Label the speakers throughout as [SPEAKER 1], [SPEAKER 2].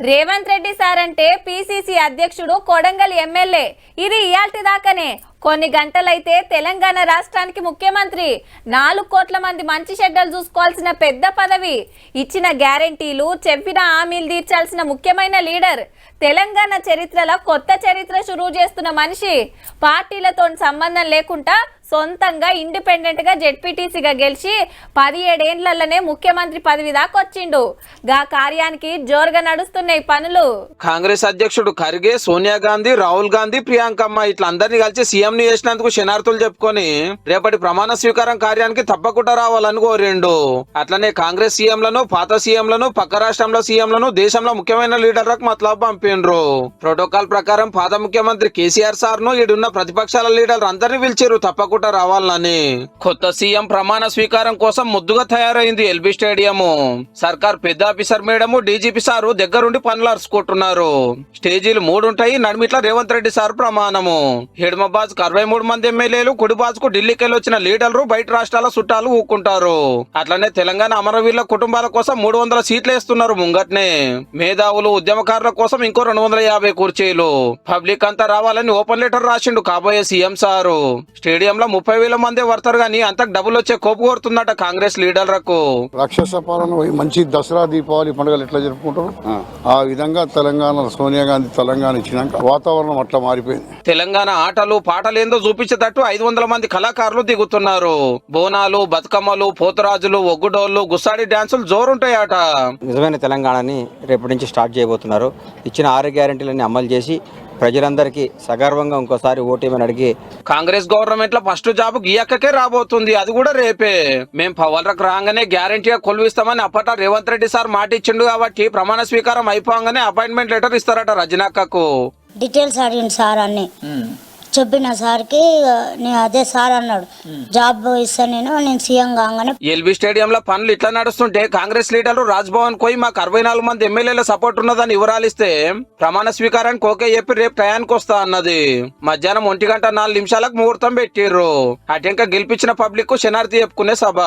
[SPEAKER 1] Revanth Reddy sir అంటే PCC అధ్యక్షుడు Kodangal MLA. ఇది ఇయాల్టి దాకానే. కొన్ని గంటలైతే తెలంగాణ రాష్ట్రానికి ముఖ్యమంత్రి. 4 కోట్ల మంది మంచి చెడ్డలు చూసుకోవాల్సిన పెద్ద పదవి, ఇచ్చిన గ్యారెంటీలు చెప్పిన హామీలు తీర్చాల్సిన ముఖ్యమైన లీడర్, తెలంగాణ చరిత్రలో కొత్త చరిత్ర షురూ చేస్తున్న మనిషి. పార్టీలతో సంబంధం లేకుండా సొంతంగా ఇండిపెండెంట్ గా జెడ్పీటీసీగా గెలిచి 17 ఏళ్లలోనే ముఖ్యమంత్రి పదవి దాకా వచ్చిండు. గా కార్యానికి జోరుగా నడుస్తున్నాయి పనులు.
[SPEAKER 2] కాంగ్రెస్ అధ్యక్షుడు ఖర్గే, సోనియా గాంధీ, రాహుల్ గాంధీ, ప్రియాంకమ్మ ఇట్లా అందరినీ కలిసి సీఎం ని చేసినందుకు శనార్థులు చెప్పుకొని రేపటి ప్రమాణ స్వీకారం కార్యానికి తప్పకుండా రావాలని కోరిండు. అట్లనే కాంగ్రెస్ సీఎంలను, పాత సీఎంలను, పక్క రాష్ట్రంలో సీఎంలను దేశంలో ముఖ్యమైన లీడర్లకు మతలబు పంపిండ్రు. ప్రోటోకాల్ ప్రకారం పాత ముఖ్యమంత్రి కేసీఆర్ సార్ ను ఈడున్న ప్రతిపక్షాల లీడర్లు అందరినీ పిలిచారు తప్పకుండా రావాలని. కొత్త సీఎం ప్రమాణ స్వీకారం కోసం ముద్దుగా తయారైంది ఎల్బీ స్టేడియం. సర్కార్ పెద్ద ఆఫీసర్ మేడము, డీజీపీ సారు దగ్గరుండి పనులు అరుచుకుంటున్నారు. స్టేజీలు 3 ఉంటాయి. నడిమిట్ల రేవంత్ రెడ్డి సార్ ప్రమాణము. హెడ్మబాజ్ 63 మంది ఎమ్మెల్యేలు, కుడిబాజ్ కు ఢిల్లీకి వెళ్ళొచ్చిన లీడర్లు, బయట రాష్ట్రాల చుట్టాలు ఊక్కుంటారు. అట్లనే తెలంగాణ అమరవీరుల కుటుంబాల కోసం 300 సీట్లు వేస్తున్నారు ముంగట్నే. మేధావులు, ఉద్యమకారుల కోసం ఇంకో 250 కుర్చీలు. పబ్లిక్ అంతా రావాలని ఓపెన్ లెటర్ రాసిండు కాబోయే సీఎం సారు. స్టేడియంలో 30,000 మంది పడతారు గానీ అంతకు డబ్బులు వచ్చే కోపు కోరుతుందట కాంగ్రెస్ లీడర్లకు.
[SPEAKER 3] రాక్షస పాలన మంచి దసరా దీపావళి పండుగలు ఎట్లా జరుపుకుంటారు ఆ విధంగా తెలంగాణ సోనియా గాంధీ తెలంగాణ ఇచ్చినాక వాతావరణం అట్లా మారిపోయింది.
[SPEAKER 2] తెలంగాణ ఆటలు పాటలు ఏందో చూపించేటట్టు 500 మంది కళాకారులు దిగుతున్నారు. బోనాలు, బతుకమ్మలు, పోతురాజులు, ఒగ్గుడోళ్లు, గుస్సాడి డాన్సులు జోరుంటాయట.
[SPEAKER 4] నిజమైన తెలంగాణని రేపటి నుంచి స్టార్ట్ చేయబోతున్నారు. ఇచ్చిన 6 గ్యారెంటీలన్నీ అమలు చేసి ప్రజలందరికీ సగర్వంగా ఇంకోసారి ఓటేమని అడిగి
[SPEAKER 2] కాంగ్రెస్ గవర్నమెంట్ లో ఫస్ట్ జాబ్ గియక్కకే రాబోతుంది. అది కూడా రేపే. మేం పవర్లకు రాగానే గ్యారంటీగా కొలువిస్తామని అప్పట రేవంత్ రెడ్డి సార్ మాట ఇచ్చిండు కాబట్టి ప్రమాణ స్వీకారం అయిపోగానే అపాయింట్మెంట్ లెటర్ ఇస్తారట రజనక్కకు.
[SPEAKER 5] డీటెయిల్స్ అడిగింది సార్ అన్ని చెప్పిన సార్కి అదే సార్ అన్నాడు జాబ్ ఇస్తాను నేను సీఎం కాగానే.
[SPEAKER 2] ఎల్బీ స్టేడియం లో పనులు ఇట్లా నడుస్తుంటే కాంగ్రెస్ లీడర్లు రాజ్భవన్ పోయి మాకు 64 మంది ఎమ్మెల్యేల సపోర్ట్ ఉన్నదని వివరాలిస్తే ప్రమాణ స్వీకారానికి ఓకే చెప్పి రేపు టయానికి వస్తా అన్నది. మధ్యాహ్నం 1:04 ముహూర్తం పెట్టిర్రు. అటెంక గెలిపించిన పబ్లిక్ కు శనార్థి చెప్పుకునే సభ.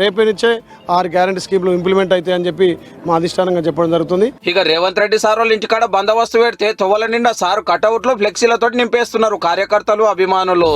[SPEAKER 6] రేపే నుంచే 6 గ్యారెంటీ స్కీమ్లు ఇంప్లిమెంట్ అవుతాయి అని చెప్పి మా అధిష్టానంగా చెప్పడం జరుగుతుంది.
[SPEAKER 2] ఇక రేవంత్ రెడ్డి సార్ వాళ్ళ ఇంటికాడ బందోబస్తు పెడితే తొవ్వల నిండా సార్ కటౌట్లు, ఫ్లెక్సీలతో నింపేస్తున్నారు కార్యకర్తలు, అభిమానులు.